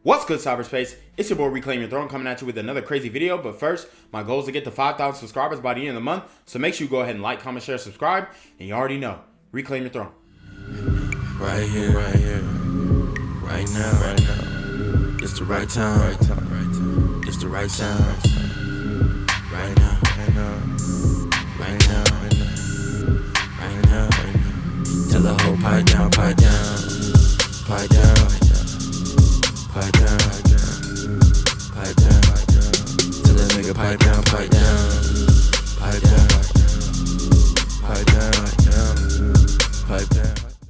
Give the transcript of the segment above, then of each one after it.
What's good, cyberspace? It's your boy Reclaim Your Throne coming at you with another crazy video. But first, my goal is to get to 5,000 subscribers by the end of the month. So make sure you go ahead and like, comment, share, subscribe. And you already know, Reclaim Your Throne. Right here, right now. It's the right time, It's the right time, right now. Tell the whole pipe down. Tell that nigga pipe down.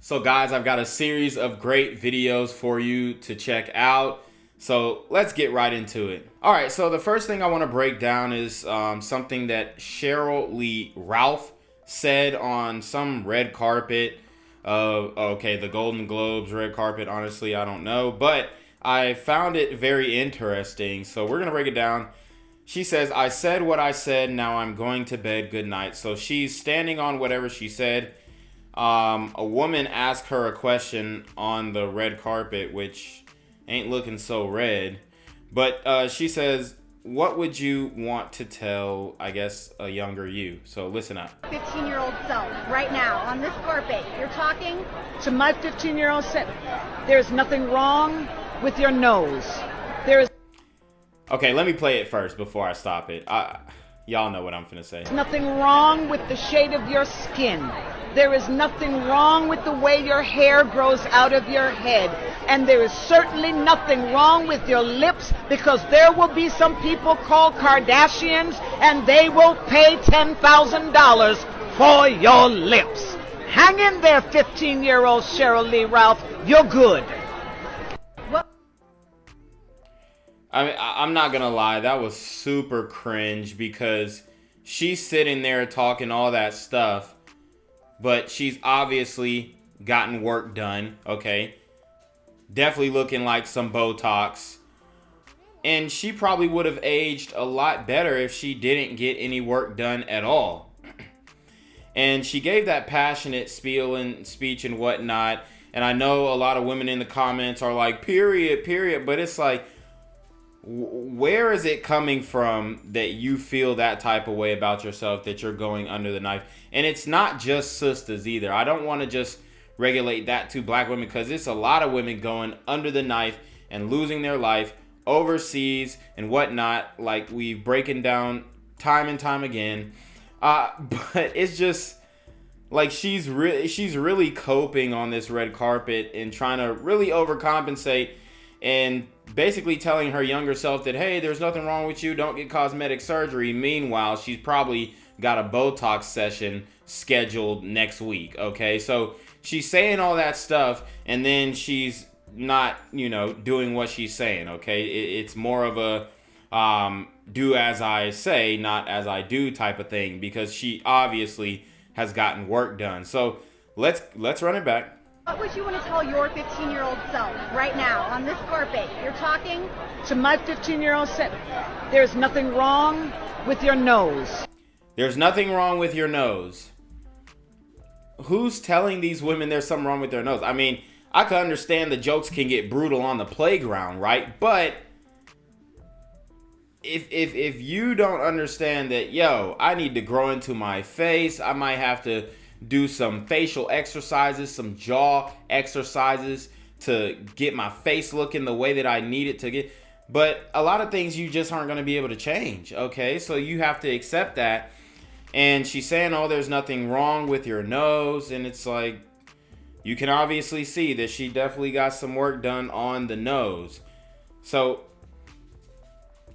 So guys, I've got a series of great videos for you to check out. So let's get right into it. All right, so the first thing I want to break down is something that Sheryl Lee Ralph said on some red carpet. Okay, the Golden Globes red carpet, honestly, I don't know. But I found it very interesting. So we're going to break it down. She says, I said what I said, now I'm going to bed, good night. So she's standing on whatever she said. A woman asked her a question on the red carpet, which ain't looking so red. But she says, what would you want to tell, I guess, a younger you? So listen up. 15-year-old self, right now, on this carpet, you're talking to my 15-year-old self. There's nothing wrong with your nose. Okay, let me play it first before I stop it. Y'all know what I'm finna say. There's nothing wrong with the shade of your skin. There is nothing wrong with the way your hair grows out of your head. And there is certainly nothing wrong with your lips, because there will be some people called Kardashians and they will pay $10,000 for your lips. Hang in there, 15-year-old Sheryl Lee Ralph. You're good. I mean, I'm not gonna lie, that was super cringe, because she's sitting there talking all that stuff, but she's obviously gotten work done, okay? Definitely looking like some Botox. And she probably would have aged a lot better if she didn't get any work done at all. And she gave that passionate spiel and speech and whatnot. And I know a lot of women in the comments are like, period. But it's like, where is it coming from that you feel that type of way about yourself, that you're going under the knife? And it's not just sisters either. I don't want to just regulate that to black women, because it's a lot of women going under the knife and losing their life overseas and whatnot, like we've breaking down time and time again. But it's just like she's really coping on this red carpet and trying to really overcompensate, and basically telling her younger self that, hey, there's nothing wrong with you, don't get cosmetic surgery. Meanwhile, she's probably got a Botox session scheduled next week, okay? So she's saying all that stuff, and then she's not, doing what she's saying, okay? It's more of a do as I say, not as I do type of thing, because she obviously has gotten work done. So let's run it back. What would you want to tell your 15-year-old self right now on this carpet? You're talking to my 15-year-old self. There's nothing wrong with your nose. There's nothing wrong with your nose. Who's telling these women there's something wrong with their nose? I mean, I can understand the jokes can get brutal on the playground, right? But if you don't understand that, yo, I need to grow into my face, I might have to do some facial exercises, some jaw exercises to get my face looking the way that I need it to get. But a lot of things you just aren't going to be able to change, okay? So you have to accept that. And she's saying, oh, there's nothing wrong with your nose. And it's like, you can obviously see that she definitely got some work done on the nose. So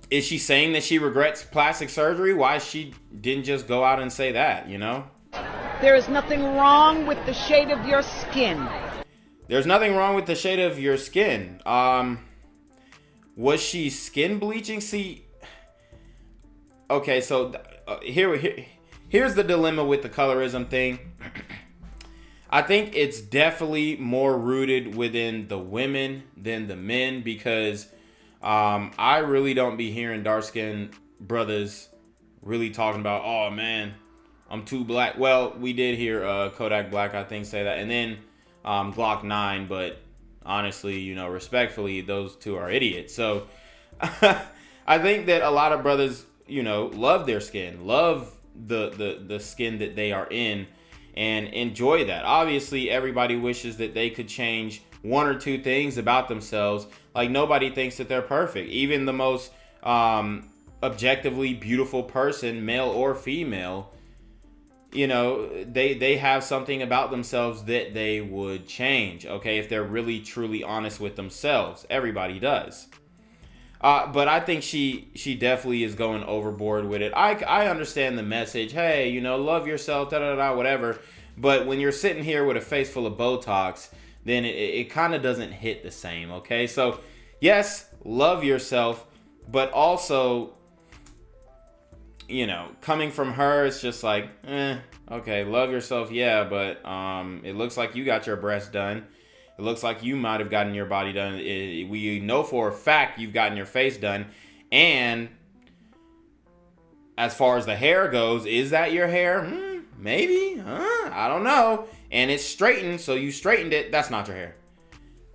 is she saying that she regrets plastic surgery? Why she didn't just go out and say that, There is nothing wrong with the shade of your skin. There's nothing wrong with the shade of your skin. Was she skin bleaching? See, okay, so here's the dilemma with the colorism thing. I think it's definitely more rooted within the women than the men, because I really don't be hearing dark-skinned brothers really talking about, oh man, I'm too black. Well, we did hear Kodak Black, I think, say that. And then Glock 9, but honestly, respectfully, those two are idiots. So I think that a lot of brothers, love their skin, love the skin that they are in, and enjoy that. Obviously, everybody wishes that they could change one or two things about themselves. Like, nobody thinks that they're perfect. Even the most objectively beautiful person, male or female, they have something about themselves that they would change, okay, if they're really truly honest with themselves. Everybody does. But I think she definitely is going overboard with it. I understand the message. Hey, love yourself, whatever. But when you're sitting here with a face full of Botox, then it kind of doesn't hit the same, okay? So, yes, love yourself, but also, coming from her, it's just like, okay, love yourself, yeah, but it looks like you got your breasts done. It looks like you might have gotten your body done. We know for a fact you've gotten your face done. And as far as the hair goes, is that your hair? Maybe. I don't know. And it's straightened, so you straightened it. That's not your hair.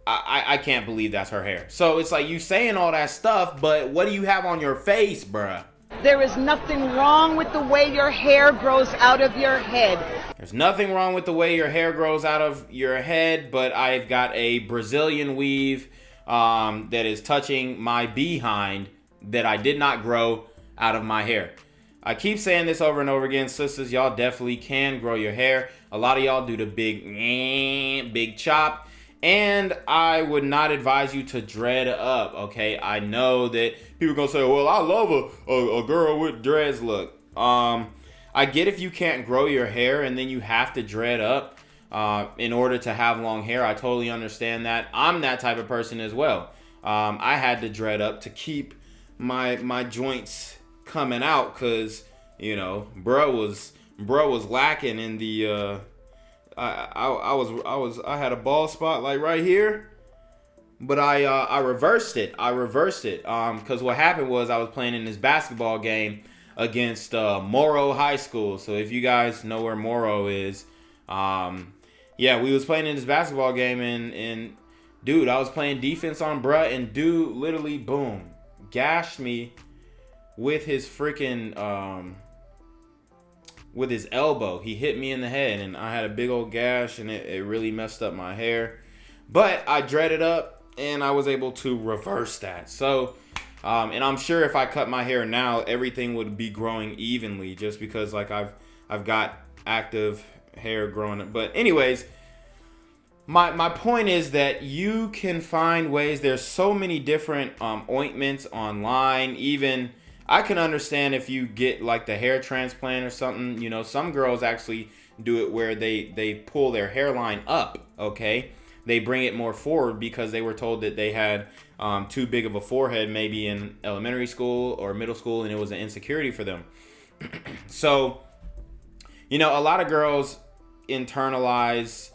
I can't believe that's her hair. So it's like you saying all that stuff, but what do you have on your face, bruh? There is nothing wrong with the way your hair grows out of your head. There's nothing wrong with the way your hair grows out of your head, but I've got a Brazilian weave that is touching my behind that I did not grow out of my hair. I keep saying this over and over again, sisters, y'all definitely can grow your hair. A lot of y'all do the big chop. And I would not advise you to dread up, okay? I know that people are going to say, well, I love a girl with dreads. Look, I get if you can't grow your hair and then you have to dread up in order to have long hair. I totally understand that. I'm that type of person as well. I had to dread up to keep my joints coming out because, bro was lacking in the... I had a bald spot like right here, but I reversed it. Because what happened was I was playing in this basketball game against Morrow High School. So if you guys know where Morrow is, we was playing in this basketball game and dude, I was playing defense on bruh, and dude literally boom gashed me with his freaking with his elbow. He hit me in the head and I had a big old gash, and it really messed up my hair. But I dreaded up and I was able to reverse that. So, and I'm sure if I cut my hair now, everything would be growing evenly, just because like I've got active hair growing up. But anyways, my point is that you can find ways. There's so many different ointments online. Even I can understand if you get like the hair transplant or something. Some girls actually do it where they pull their hairline up, okay? They bring it more forward because they were told that they had too big of a forehead maybe in elementary school or middle school, and it was an insecurity for them. So, a lot of girls internalize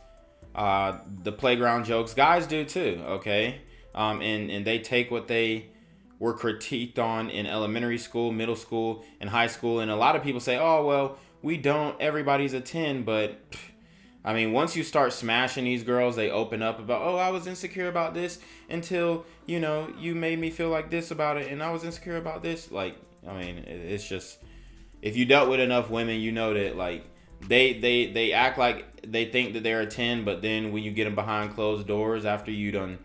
the playground jokes. Guys do too, okay? And they take what they were critiqued on in elementary school, middle school, and high school. And a lot of people say, oh, well, everybody's a 10. But, I mean, once you start smashing these girls, they open up about, oh, I was insecure about this until, you made me feel like this about it. And I was insecure about this. Like, I mean, it's just, if you dealt with enough women, you know that, like, they act like they think that they're a 10. But then when you get them behind closed doors after you done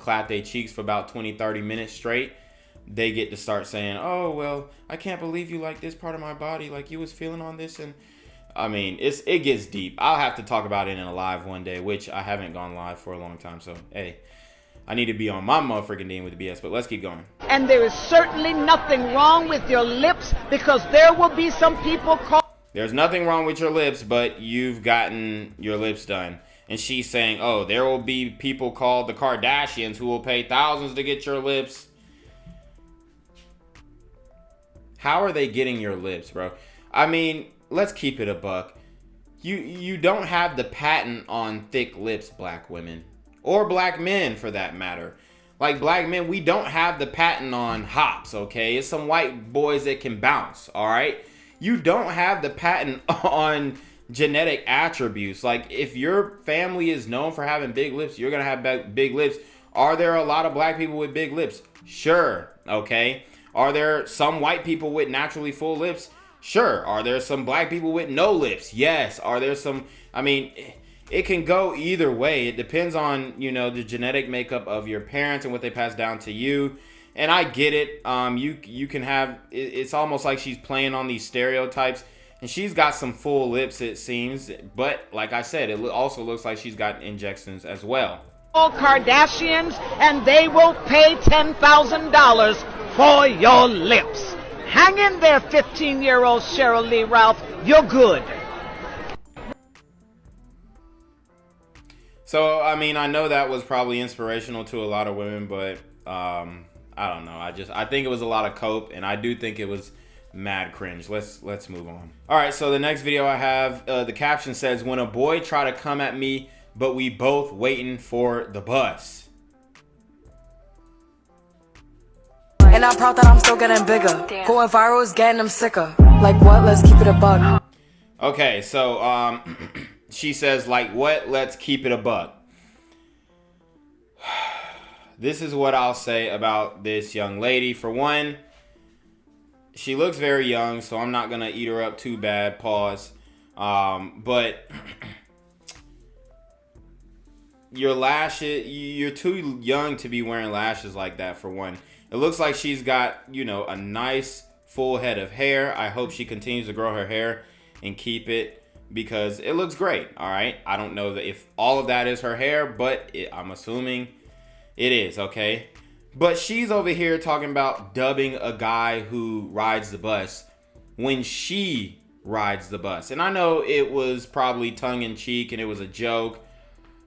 clap their cheeks for about 20-30 minutes straight, they get to start saying, oh, well, I can't believe you like this part of my body, like you was feeling on this. And I mean, it gets deep. I'll have to talk about it in a live one day, which I haven't gone live for a long time. So, hey, I need to be on my motherfucking dean with the BS, but let's keep going. And there is certainly nothing wrong with your lips, because there will be some people There's nothing wrong with your lips, but you've gotten your lips done. And she's saying, oh, there will be people called the Kardashians who will pay thousands to get your lips. How are they getting your lips, bro? I mean, let's keep it a buck. You don't have the patent on thick lips, black women. Or black men, for that matter. Like, black men, we don't have the patent on hops, okay? It's some white boys that can bounce, all right? You don't have the patent on genetic attributes. Like, if your family is known for having big lips, you're gonna have big lips. Are there a lot of black people with big lips? Sure. Okay. Are there some white people with naturally full lips? Sure. Are there some black people with no lips? Yes. Are there some, I mean, it can go either way. It depends on, you know, the genetic makeup of your parents and what they pass down to you. And I get it. You can have, it's almost like she's playing on these stereotypes. And she's got some full lips, it seems. But like I said, it also looks like she's got injections as well. Kardashians, and they will pay $10,000 for your lips. Hang in there, 15-year-old Sheryl Lee Ralph. You're good. So, I mean, I know that was probably inspirational to a lot of women, but I don't know. I think it was a lot of cope, and I do think it was mad cringe. Let's move on. All right, so the next video I have, the caption says, "When a boy try to come at me, but we both waiting for the bus." And I'm proud that I'm still getting bigger. Going viral is getting them sicker. Like what? Let's keep it a buck. Okay, so she says, like what? Let's keep it a buck. This is what I'll say about this young lady. For one, she looks very young, so I'm not gonna eat her up too bad. Pause. But your lashes, you're too young to be wearing lashes like that, for one. It looks like she's got, you know, a nice full head of hair. I hope she continues to grow her hair and keep it, because it looks great. All right, I don't know that if all of that is her hair, but I'm assuming it is. Okay, but she's over here talking about dubbing a guy who rides the bus when she rides the bus. And I know it was probably tongue-in-cheek and it was a joke,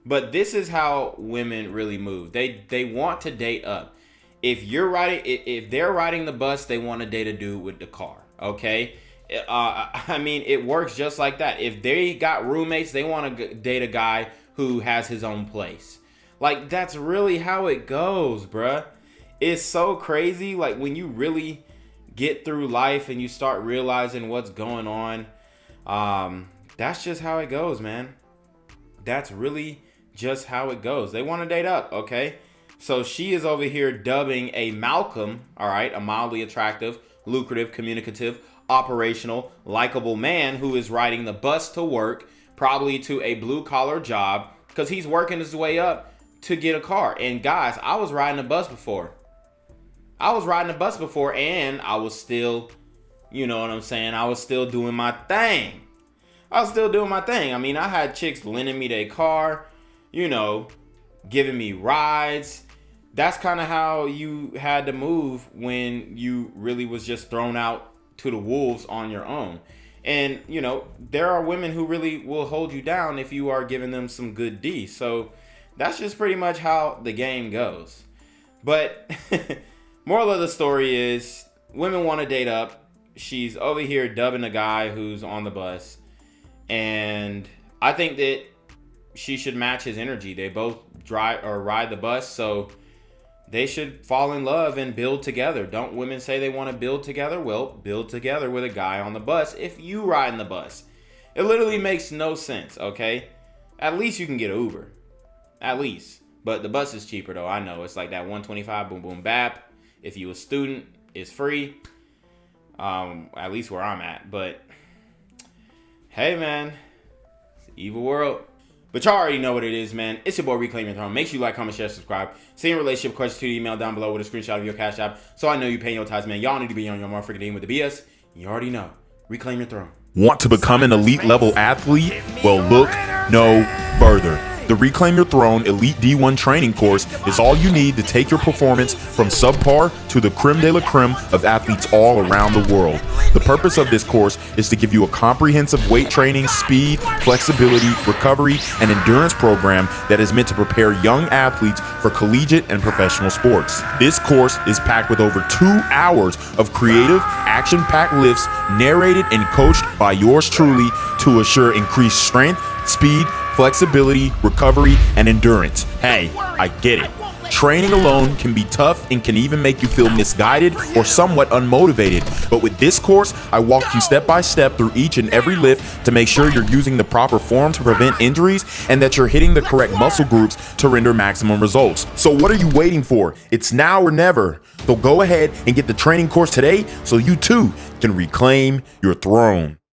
but this is how women really move. They want to date up. If they're riding the bus, they want to date a dude with the car. Okay, I mean, it works just like that. If they got roommates, they want to date a guy who has his own place. Like, that's really how it goes, bruh. It's so crazy. Like, when you really get through life and you start realizing what's going on, that's just how it goes, man. That's really just how it goes. They want to date up, okay? So she is over here dubbing a Malcolm, all right, a mildly attractive, lucrative, communicative, operational, likable man who is riding the bus to work, probably to a blue-collar job, because he's working his way up to get a car. And guys, I was riding a bus before. And I was still, you know what I'm saying, I was still doing my thing. I mean, I had chicks lending me their car, you know, giving me rides. That's kind of how you had to move when you really was just thrown out to the wolves on your own. And, you know, there are women who really will hold you down if you are giving them some good D. So that's just pretty much how the game goes. But moral of the story is, women want to date up. She's over here dubbing a guy who's on the bus. And I think that she should match his energy. They both drive or ride the bus, so they should fall in love and build together. Don't women say they want to build together? Well, build together with a guy on the bus if you ride in the bus. It literally makes no sense, okay? At least you can get an Uber. At least. But the bus is cheaper, though. I know. It's like that 125 boom boom bap. If you a student, it's free. At least where I'm at. But hey, man. It's an evil world. But y'all already know what it is, man. It's your boy, Reclaim Your Throne. Make sure you like, comment, share, subscribe. Send your relationship questions to the email down below with a screenshot of your Cash App, so I know you're paying your tithes, man. Y'all need to be on your motherfucking game with the BS. You already know. Reclaim your throne. Want to become an elite level athlete? Well, look no further. The Reclaim Your Throne Elite D1 training course is all you need to take your performance from subpar to the creme de la creme of athletes all around the world. The purpose of this course is to give you a comprehensive weight training, speed, flexibility, recovery, and endurance program that is meant to prepare young athletes for collegiate and professional sports. This course is packed with over 2 hours of creative, action-packed lifts narrated and coached by yours truly to assure increased strength, speed, flexibility, recovery, and endurance. Hey, I get it. Training alone can be tough and can even make you feel misguided or somewhat unmotivated. But with this course, I walk you step by step through each and every lift to make sure you're using the proper form to prevent injuries and that you're hitting the correct muscle groups to render maximum results. So what are you waiting for? It's now or never. So go ahead and get the training course today so you too can reclaim your throne.